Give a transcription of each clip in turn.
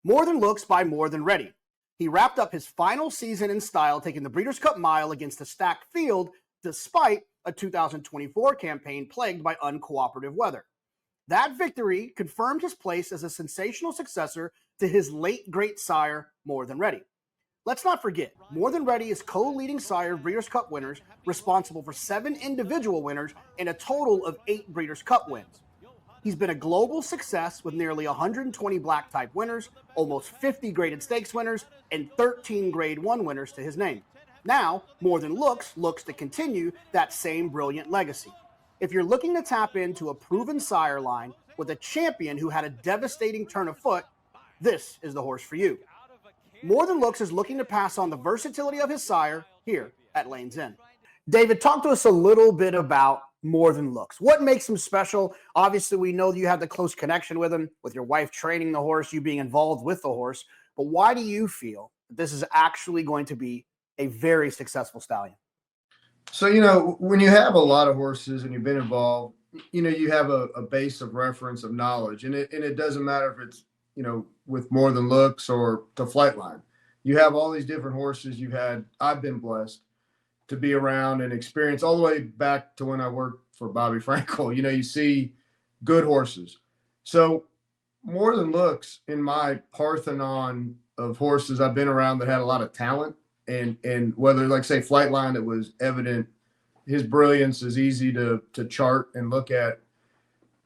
More Than Looks by More Than Ready. He wrapped up his final season in style, taking the Breeders' Cup Mile against a stacked field, despite a 2024 campaign plagued by uncooperative weather. That victory confirmed his place as a sensational successor to his late great sire, More Than Ready. Let's not forget, More Than Ready is co-leading sire of Breeders' Cup winners, responsible for 7 individual winners and a total of 8 Breeders' Cup wins. He's been a global success with nearly 120 black type winners, almost 50 graded stakes winners, and 13 grade 1 winners to his name. Now, More Than looks to continue that same brilliant legacy. If you're looking to tap into a proven sire line with a champion who had a devastating turn of foot, this is the horse for you. More Than Looks is looking to pass on the versatility of his sire here at Lane's End. David, talk to us a little bit about More Than Looks. What makes him special? Obviously, we know you have the close connection with him, with your wife training the horse, you being involved with the horse. But why do you feel that this is actually going to be a very successful stallion? So, when you have a lot of horses and you've been involved, you have a base of reference of knowledge. And it doesn't matter if it's, with More Than Looks or the Flightline. You have all these different horses I've been blessed to be around and experience all the way back to when I worked for Bobby Frankel. You see good horses. So More Than Looks in my Parthenon of horses I've been around that had a lot of talent, and whether, like, say, Flightline, it was evident his brilliance is easy to chart and look at.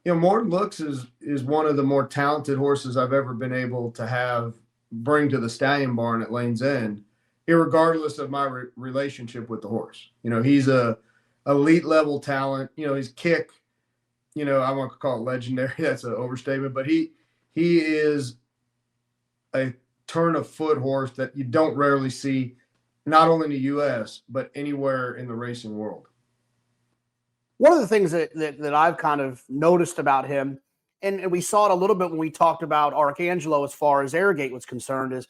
More Than Looks is one of the more talented horses I've ever been able to bring to the Stallion Barn at Lane's End, irregardless of my relationship with the horse. He's a elite level talent. His kick, I won't call it legendary. That's an overstatement, but he is a turn of foot horse that you don't rarely see, not only in the U.S., but anywhere in the racing world. One of the things that I've kind of noticed about him, and we saw it a little bit when we talked about Arcangelo as far as Airgate was concerned, is,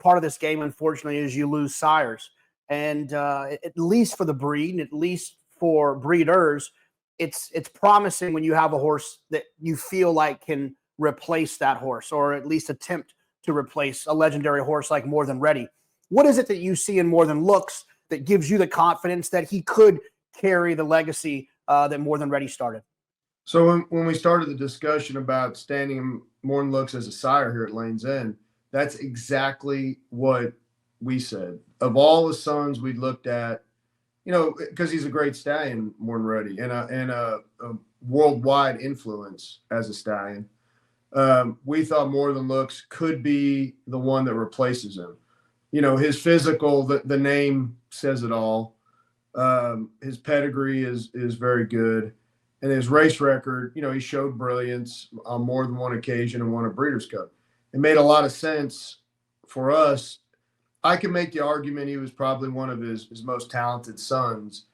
part of this game, unfortunately, is you lose sires. And at least for the breed, and at least for breeders, it's promising when you have a horse that you feel like can replace that horse, or at least attempt to replace a legendary horse like More Than Ready. What is it that you see in More Than Looks that gives you the confidence that he could carry the legacy that More Than Ready started? So when we started the discussion about standing More Than Looks as a sire here at Lane's End, that's exactly what we said. Of all the sons we'd looked at, because he's a great stallion, More Than Ready, and a worldwide influence as a stallion, we thought More Than Looks could be the one that replaces him. His physical, the name says it all. His pedigree is very good. And his race record, he showed brilliance on more than one occasion and won a Breeders' Cup. It made a lot of sense for us. I can make the argument he was probably one of his most talented sons.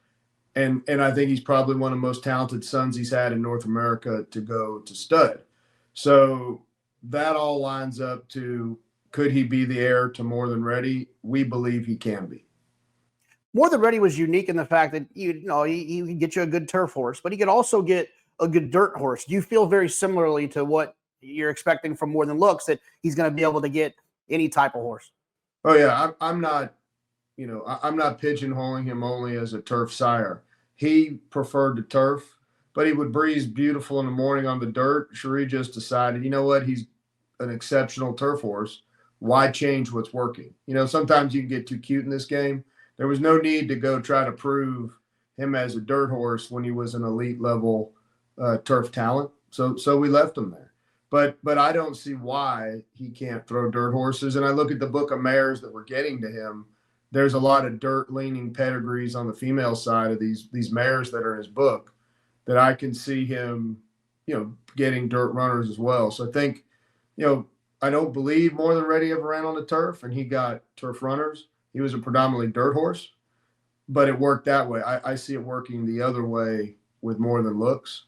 And I think he's probably one of the most talented sons he's had in North America to go to stud. So that all lines up to, could he be the heir to More Than Ready? We believe he can be. More Than Ready was unique in the fact that he could get you a good turf horse, but he could also get a good dirt horse. Do you feel very similarly to what you're expecting from More Than Looks, that he's going to be able to get any type of horse? Oh yeah, I'm not pigeonholing him only as a turf sire. He preferred the turf, but he would breeze beautiful in the morning on the dirt. Cherie just decided, he's an exceptional turf horse. Why change what's working? Sometimes you can get too cute in this game. There was no need to go try to prove him as a dirt horse when he was an elite level turf talent. So we left him there. But I don't see why he can't throw dirt horses. And I look at the book of mares that we're getting to him. There's a lot of dirt leaning pedigrees on the female side of these mares that are in his book that I can see him, getting dirt runners as well. So I think, I don't believe More Than Ready ever ran on the turf and he got turf runners. He was a predominantly dirt horse, but it worked that way. I see it working the other way with More Than Looks.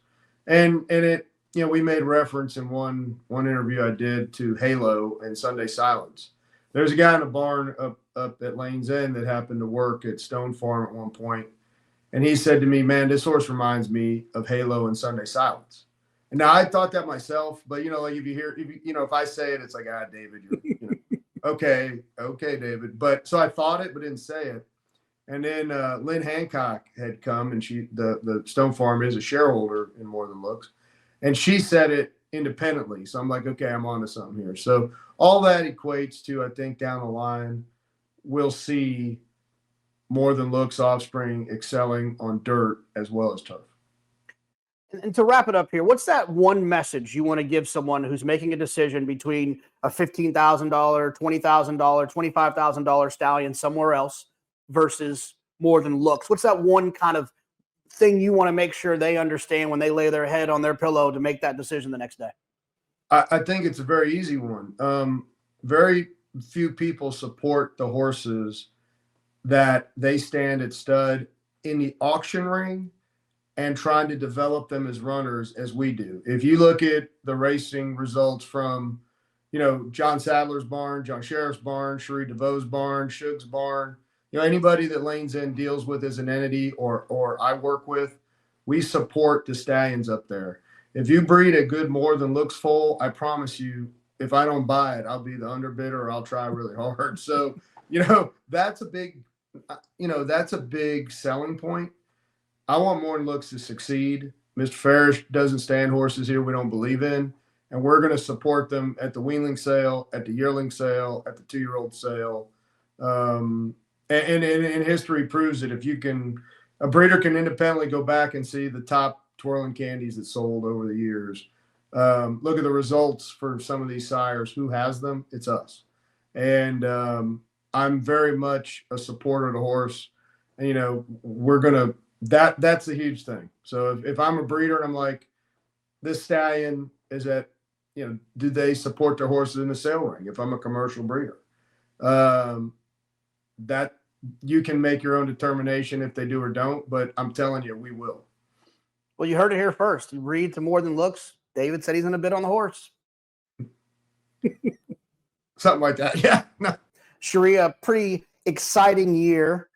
And it, we made reference in one interview I did to Halo and Sunday Silence. There's a guy in the barn up at Lane's End that happened to work at Stone Farm at one point. And he said to me, man, this horse reminds me of Halo and Sunday Silence. Now I thought that myself, but like if you hear, if I say it, it's like, David, you're, okay, David. But so I thought it, but didn't say it. And then Lynn Hancock had come, and the Stone Farm is a shareholder in More Than Looks, and she said it independently. So I'm like, okay, I'm onto something here. So all that equates to, I think, down the line, we'll see More Than Looks offspring excelling on dirt as well as turf. And to wrap it up here, what's that one message you want to give someone who's making a decision between a $15,000, $20,000, $25,000 stallion somewhere else versus More Than Looks? What's that one kind of thing you want to make sure they understand when they lay their head on their pillow to make that decision the next day? I think it's a very easy one. Very few people support the horses that they stand at stud in the auction ring and trying to develop them as runners as we do. If you look at the racing results from, John Sadler's barn, John Sheriff's barn, Cherie DeVoe's barn, Shug's barn, anybody that Lanes End deals with as an entity or I work with, we support the stallions up there. If you breed a good More Than Looks foal, I promise you, if I don't buy it, I'll be the underbidder or I'll try really hard. So, that's a big, that's a big selling point. I want More Than Looks to succeed. Mr. Farish doesn't stand horses here we don't believe in, and we're going to support them at the weanling sale, at the yearling sale, at the 2-year-old sale. And history proves that if a breeder can independently go back and see the top twirling candies that sold over the years. Look at the results for some of these sires. Who has them? It's us. And I'm very much a supporter of the horse. And, we're going to, that's a huge thing. So if I'm a breeder and I'm like, this stallion is at, do they support their horses in the sale ring? If I'm a commercial breeder, that you can make your own determination if they do or don't, but I'm telling you, we will. Well, you heard it here first. You breed to More Than Looks. David said he's going to bid on the horse. Something like that. Yeah. No. Sharia, pretty exciting year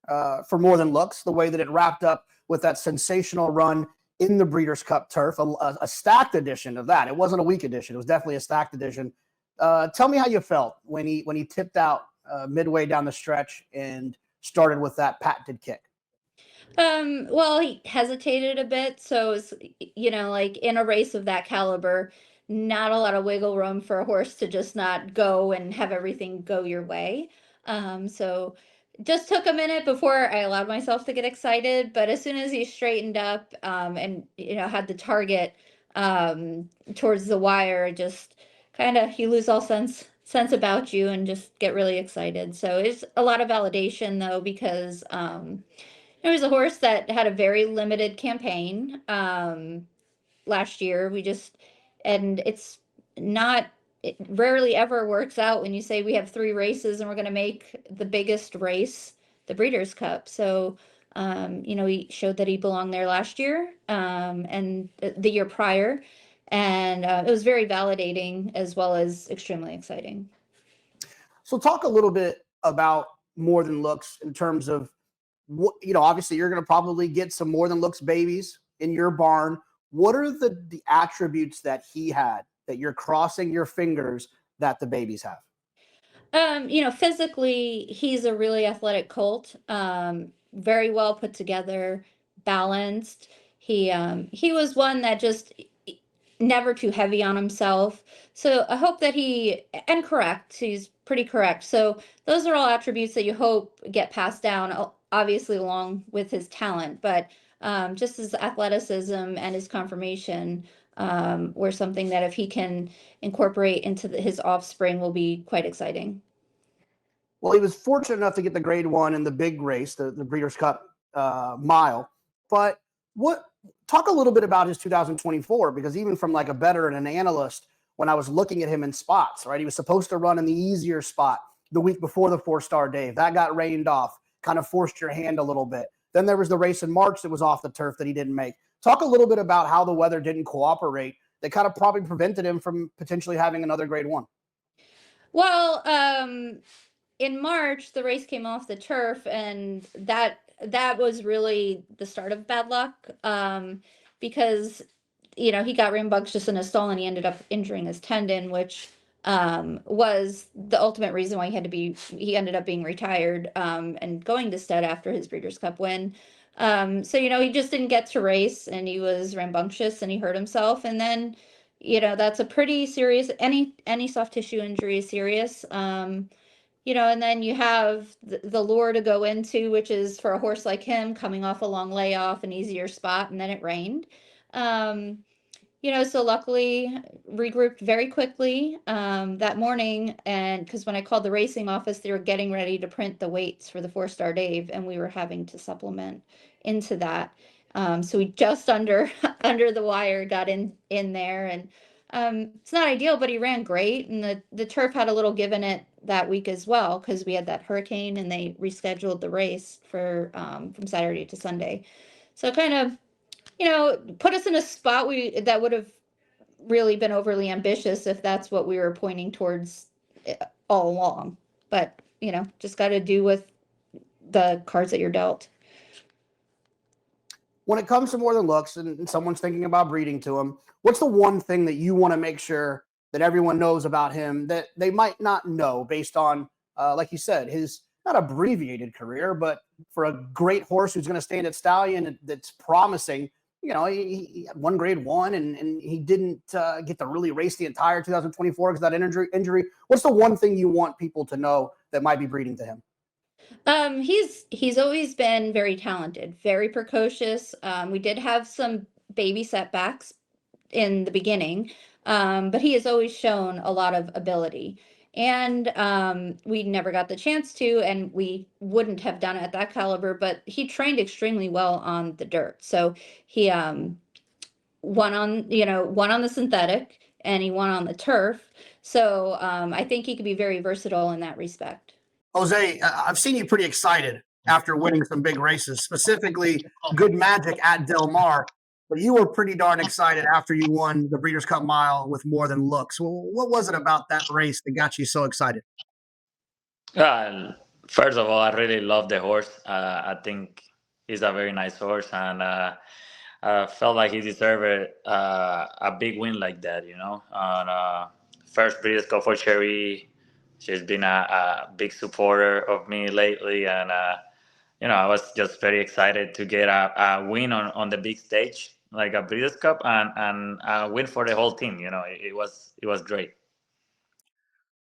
for More Than Looks, the way that it wrapped up with that sensational run in the Breeders' Cup turf, a stacked edition of that. It wasn't a weak edition. It was definitely a stacked edition. Tell me how you felt when he tipped out midway down the stretch and started with that patented kick. Well, he hesitated a bit, so it's, like in a race of that caliber, not a lot of wiggle room for a horse to just not go and have everything go your way. So just took a minute before I allowed myself to get excited, but as soon as he straightened up, and had the target towards the wire, just kind of you lose all sense about you and just get really excited. So it's a lot of validation though, because it was a horse that had a very limited campaign last year. And it's not, it rarely ever works out when you say we have 3 races and we're going to make the biggest race the Breeders' Cup. So, he showed that he belonged there last year and the year prior. And it was very validating as well as extremely exciting. So talk a little bit about More Than Looks in terms of what, obviously you're going to probably get some More Than Looks babies in your barn. What are the attributes that he had that you're crossing your fingers that the babies have? Physically, he's a really athletic colt. Very well put together, balanced. He was one that just never too heavy on himself. So I hope that and correct, he's pretty correct. So those are all attributes that you hope get passed down, obviously along with his talent, but just his athleticism and his conformation were something that if he can incorporate into his offspring will be quite exciting. Well, he was fortunate enough to get the grade 1 in the big race, the Breeders' Cup mile. But talk a little bit about his 2024, because even from like a bettor and an analyst, when I was looking at him in spots, right, he was supposed to run in the easier spot the week before the 4-star Dave. That got rained off, kind of forced your hand a little bit. Then there was the race in March that was off the turf that he didn't make. Talk a little bit about how the weather didn't cooperate that kind of probably prevented him from potentially having another grade 1. Well, in March, the race came off the turf, and that was really the start of bad luck, because he got rambunctious in a stall and he ended up injuring his tendon, which was the ultimate reason why he ended up being retired and going to stud after his Breeders' Cup win. So, he just didn't get to race and he was rambunctious and he hurt himself. And then, that's a pretty serious, any soft tissue injury is serious. And then you have the lure to go into, which is for a horse like him coming off a long layoff, an easier spot, and then it rained. Um, so luckily regrouped very quickly that morning. And because when I called the racing office, they were getting ready to print the weights for the 4-star Dave, and we were having to supplement into that. So we just under under the wire got in there, and it's not ideal, but he ran great. And the turf had a little give in it that week as well because we had that hurricane, and they rescheduled the race for from Saturday to Sunday. So kind of put us in a spot that would have really been overly ambitious if that's what we were pointing towards all along. But, just got to do with the cards that you're dealt. When it comes to More Than Looks and someone's thinking about breeding to him, what's the one thing that you want to make sure that everyone knows about him that they might not know based on, like you said, his not abbreviated career, but for a great horse who's going to stand at Stallion that's promising. He won Grade 1 and he didn't get to really race the entire 2024 because of that injury. What's the one thing you want people to know that might be breeding to him? He's always been very talented, very precocious. We did have some baby setbacks in the beginning, but he has always shown a lot of ability. And we never got the chance to, and we wouldn't have done it at that caliber, but he trained extremely well on the dirt. So he won on the synthetic and he won on the turf. So I think he could be very versatile in that respect. Jose, I've seen you pretty excited after winning some big races, specifically Good Magic at Del Mar. But you were pretty darn excited after you won the Breeders' Cup Mile with More Than Looks. Well, what was it about that race that got you so excited? Uh, First of all, I really love the horse. I think he's a very nice horse, and I felt like he deserved a big win like that. On first Breeders' Cup for Cherry, she's been a big supporter of me lately, and I was just very excited to get a win on the big stage, like a Breeders' Cup, and a win for the whole team. It was great.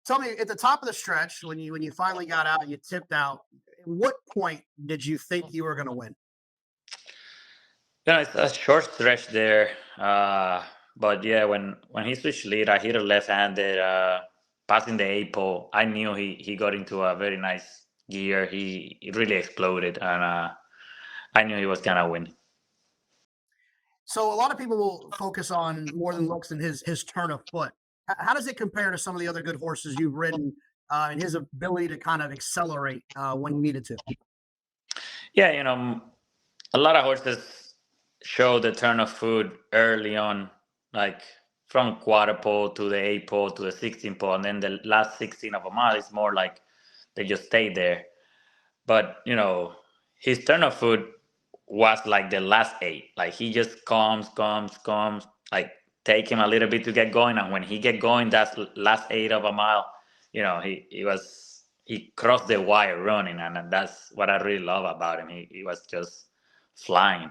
Tell me, at the top of the stretch, when you finally got out, you tipped out. At what point did you think you were going to win? It's a short stretch there, but yeah, when he switched lead, I hit a left-handed, passing the 8 pole. I knew he got into a very nice gear. He really exploded, and I knew he was gonna win. So a lot of people will focus on More Than Looks and his turn of foot. How does it compare to some of the other good horses you've ridden and his ability to kind of accelerate when you needed to? Yeah, a lot of horses show the turn of foot early on, like from quarter pole to the 8 pole to the 16 pole, and then the last 16 of a mile is more like they just stay there. But his turn of foot was like the last 8. Like he just comes, like take him a little bit to get going, and when he get going, that's last 8 of a mile. He crossed the wire running, and that's what I really love about him. He was just flying.